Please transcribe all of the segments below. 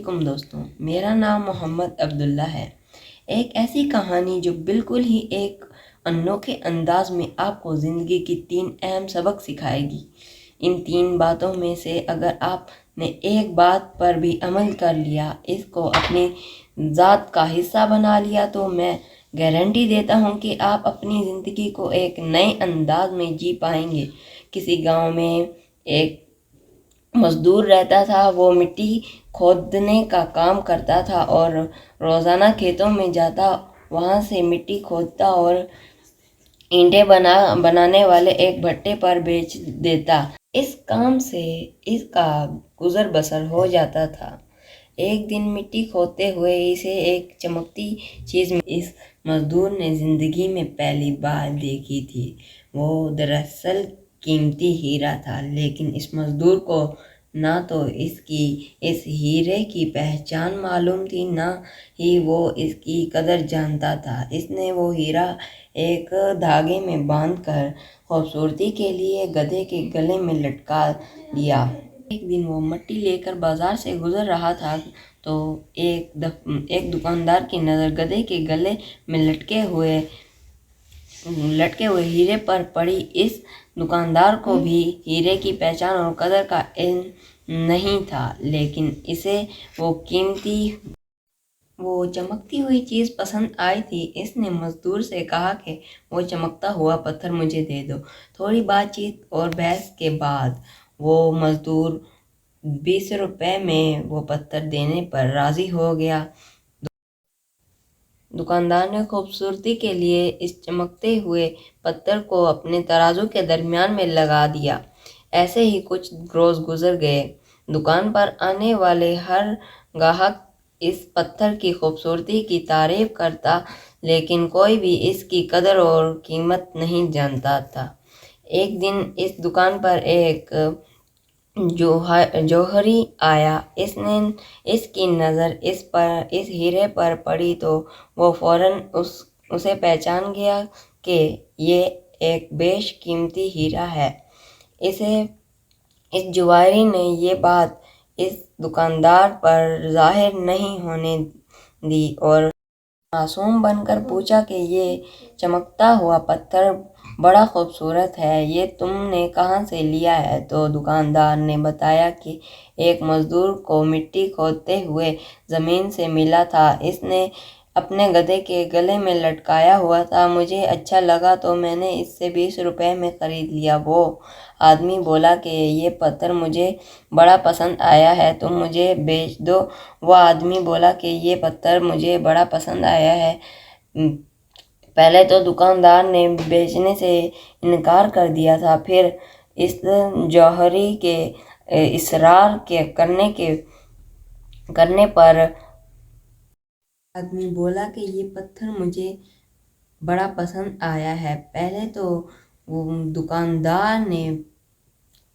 علیکم دوستوں، میرا نام محمد عبداللہ ہے۔ ایک ایسی کہانی جو بالکل ہی ایک انوکھے انداز میں آپ کو زندگی کی 3 اہم سبق سکھائے گی۔ ان 3 باتوں میں سے اگر آپ نے ایک بات پر بھی عمل کر لیا، اس کو اپنی ذات کا حصہ بنا لیا، تو میں گارنٹی دیتا ہوں کہ آپ اپنی زندگی کو ایک نئے انداز میں جی پائیں گے۔ کسی گاؤں میں ایک مزدور رہتا تھا۔ وہ مٹی کھودنے کا کام کرتا تھا اور روزانہ کھیتوں میں جاتا، وہاں سے مٹی کھودتا اور اینٹیں بنانے والے ایک بھٹے پر بیچ دیتا۔ اس کام سے اس کا گزر بسر ہو جاتا تھا۔ ایک دن مٹی کھودتے ہوئے اسے ایک چمکتی چیز اس مزدور نے زندگی میں پہلی بار دیکھی تھی۔ وہ دراصل قیمتی ہیرا تھا، لیکن اس مزدور کو نہ تو اس ہیرے کی پہچان معلوم تھی، نہ ہی وہ اس کی قدر جانتا تھا۔ اس نے وہ ہیرا ایک دھاگے میں باندھ کر خوبصورتی کے لیے گدھے کے گلے میں لٹکا دیا۔ ایک دن وہ مٹی لے کر بازار سے گزر رہا تھا تو ایک دکاندار کی نظر گدھے کے گلے میں لٹکے ہوئے ہیرے پر پڑی۔ اس دکاندار کو بھی ہیرے کی پہچان اور قدر کا علم نہیں تھا، لیکن اسے وہ چمکتی ہوئی چیز پسند آئی تھی۔ اس نے مزدور سے کہا کہ وہ چمکتا ہوا پتھر مجھے دے دو۔ تھوڑی بات چیت اور بحث کے بعد وہ مزدور 20 روپے میں وہ پتھر دینے پر راضی ہو گیا۔ دکاندار نے خوبصورتی کے لیے اس چمکتے ہوئے پتھر کو اپنے ترازو کے درمیان میں لگا دیا۔ ایسے ہی کچھ روز گزر گئے۔ دکان پر آنے والے ہر گاہک اس پتھر کی خوبصورتی کی تعریف کرتا، لیکن کوئی بھی اس کی قدر اور قیمت نہیں جانتا تھا۔ ایک دن اس دکان پر ایک جوہری آیا۔ اس کی نظر اس ہیرے پر پڑی تو وہ فوراً اسے پہچان گیا کہ یہ ایک بیش قیمتی ہیرا ہے۔ اس جوہری نے یہ بات اس دکاندار پر ظاہر نہیں ہونے دی اور معصوم بن کر پوچھا کہ یہ چمکتا ہوا پتھر بڑا خوبصورت ہے، یہ تم نے کہاں سے لیا ہے؟ تو دکاندار نے بتایا کہ ایک مزدور کو مٹی کھودتے ہوئے زمین سے ملا تھا، اس نے اپنے گدھے کے گلے میں لٹکایا ہوا تھا، مجھے اچھا لگا تو میں نے اس سے 20 روپے میں خرید لیا۔ وہ آدمی بولا کہ یہ پتھر مجھے بڑا پسند آیا ہے، تم مجھے بیچ دو۔ وہ آدمی بولا کہ یہ پتھر مجھے بڑا پسند آیا ہے۔ پہلے تو دکاندار نے بیچنے سے انکار کر دیا تھا، پھر اس جوہری کے اصرار کرنے پر آدمی بولا کہ یہ پتھر مجھے بڑا پسند آیا ہے۔ پہلے تو دکاندار نے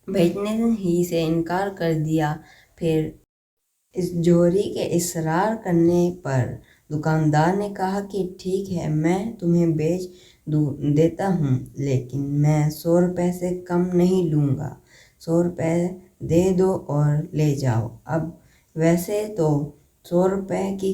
بیچنے ہی سے انکار کر دیا، پھر اس جوہری کے اصرار کرنے پر دکاندار نے کہا کہ ٹھیک ہے، میں تمہیں بیچ دیتا ہوں، لیکن میں 100 روپے سے کم نہیں لوں گا۔ 100 روپے دے دو اور لے جاؤ۔ اب ویسے تو 100 روپے کے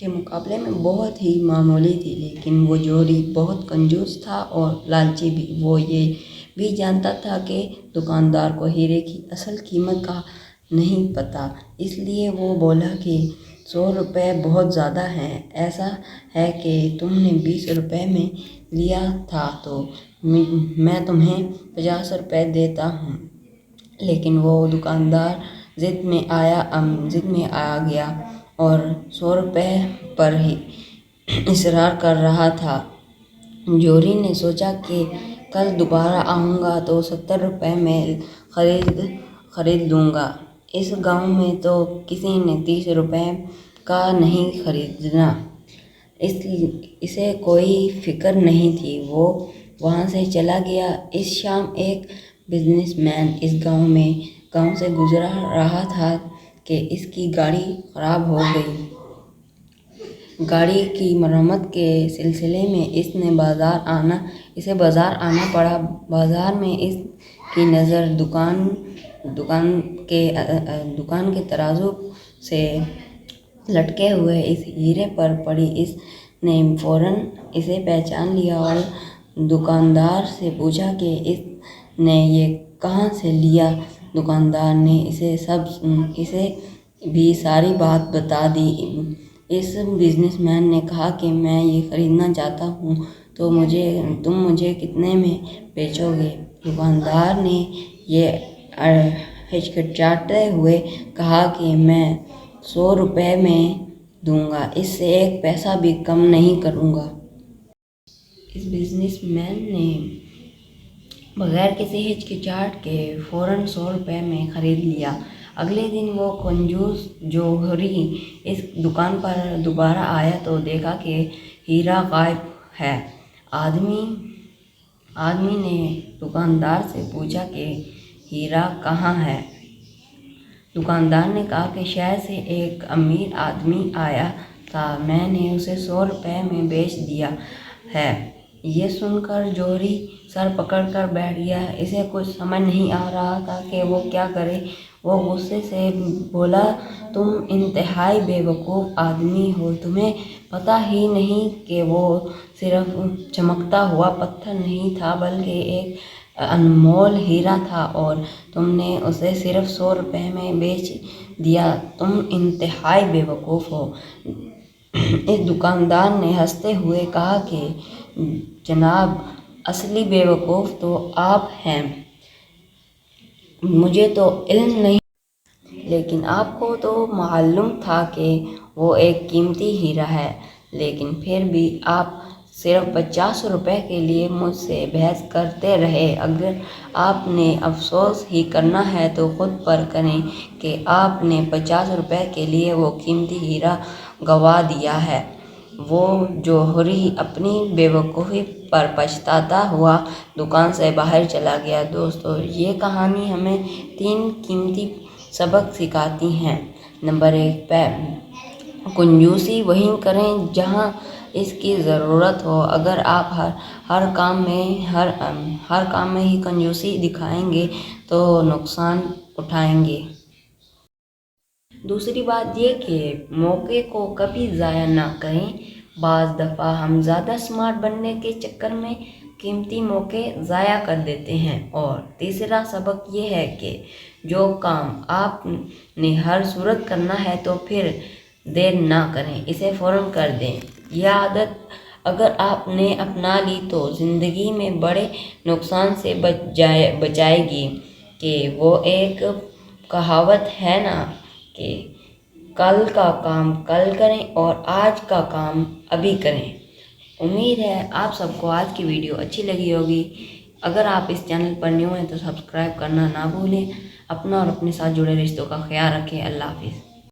مقابلے میں بہت ہی معمولی تھی، لیکن وہ جوہری بہت کنجوس تھا اور لالچی بھی۔ وہ یہ بھی جانتا تھا کہ دکاندار کو ہیرے کی اصل قیمت کا نہیں پتہ، اس لیے وہ بولا کہ 100 روپے بہت زیادہ ہیں، ایسا ہے کہ تم نے 20 روپے میں لیا تھا تو میں تمہیں 50 روپے دیتا ہوں۔ لیکن وہ دکاندار ضد میں آ گیا اور 100 روپے پر ہی اصرار کر رہا تھا۔ جوہری نے سوچا کہ کل دوبارہ آؤں گا تو 70 روپے میں خرید لوں گا۔ اس گاؤں میں تو کسی نے 30 روپے کا نہیں خریدنا۔ اسے کوئی فکر نہیں تھی، وہ وہاں سے چلا گیا۔ اس شام ایک بزنس مین اس گاؤں سے گزر رہا تھا کہ اس کی گاڑی خراب ہو گئی۔ گاڑی کی مرمت کے سلسلے میں اسے بازار آنا پڑا۔ بازار میں اس کی نظر دکان کے ترازو سے لٹکے ہوئے اس ہیرے پر پڑی۔ اس نے فوراً اسے پہچان لیا اور دکاندار سے پوچھا کہ اس نے یہ کہاں سے لیا۔ دکاندار نے اسے بھی ساری بات بتا دی۔ اس بزنس مین نے کہا کہ میں یہ خریدنا چاہتا ہوں تو تم مجھے کتنے میں بیچو گے؟ دکاندار نے یہ ہچکچاتے ہوئے کہا کہ میں 100 روپے میں دوں گا، اس سے 1 پیسہ بھی کم نہیں کروں گا۔ اس بزنس مین نے بغیر کسی ہچکچاہٹ کے فوراً 100 روپے میں خرید لیا۔ اگلے دن وہ کنجوس جوہری اس دکان پر دوبارہ آیا تو دیکھا کہ ہیرا غائب ہے۔ آدمی نے دکاندار سے پوچھا کہ ہیرا کہاں ہے؟ دکاندار نے کہا کہ شہر سے ایک امیر آدمی آیا تھا، میں نے اسے 100 روپے میں بیچ دیا ہے۔ یہ سن کر جوہری سر پکڑ کر بیٹھ گیا۔ اسے کچھ سمجھ نہیں آ رہا تھا کہ وہ کیا کرے۔ وہ غصے سے بولا، تم انتہائی بے وقوف آدمی ہو، تمہیں پتہ ہی نہیں کہ وہ صرف چمکتا ہوا پتھر نہیں تھا بلکہ ایک انمول ہیرا تھا اور تم نے اسے صرف 100 روپے میں بیچ دیا، تم انتہائی بے وقوف ہو۔ اس دکاندار نے ہنستے ہوئے کہا کہ جناب، اصلی بے وقوف تو آپ ہیں، مجھے تو علم نہیں، لیکن آپ کو تو معلوم تھا کہ وہ ایک قیمتی ہیرا ہے، لیکن پھر بھی آپ صرف 50 روپے کے لیے مجھ سے بحث کرتے رہے۔ اگر آپ نے افسوس ہی کرنا ہے تو خود پر کریں کہ آپ نے 50 روپے کے لیے وہ قیمتی ہیرا گنوا دیا ہے۔ وہ جوہری اپنی بے وقوفی پر پچھتاتا ہوا دکان سے باہر چلا گیا۔ دوستو، یہ کہانی ہمیں 3 قیمتی سبق سکھاتی ہے۔ نمبر 1، کنجوسی وہیں کریں جہاں اس کی ضرورت ہو۔ اگر آپ ہر کام میں ہی کنجوسی دکھائیں گے تو نقصان اٹھائیں گے۔ دوسری بات یہ کہ موقع کو کبھی ضائع نہ کریں۔ بعض دفعہ ہم زیادہ سمارٹ بننے کے چکر میں قیمتی موقع ضائع کر دیتے ہیں۔ اور تیسرا سبق یہ ہے کہ جو کام آپ نے ہر صورت کرنا ہے تو پھر دیر نہ کریں، اسے فوراً کر دیں۔ یہ عادت اگر آپ نے اپنا لی تو زندگی میں بڑے نقصان سے بچائے گی۔ کہ وہ ایک کہاوت ہے نا کہ کل کا کام کل کریں اور آج کا کام ابھی کریں۔ امید ہے آپ سب کو آج کی ویڈیو اچھی لگی ہوگی۔ اگر آپ اس چینل پر نیو ہیں تو سبسکرائب کرنا نہ بھولیں۔ اپنا اور اپنے ساتھ جڑے رشتوں کا خیال رکھیں۔ اللہ حافظ۔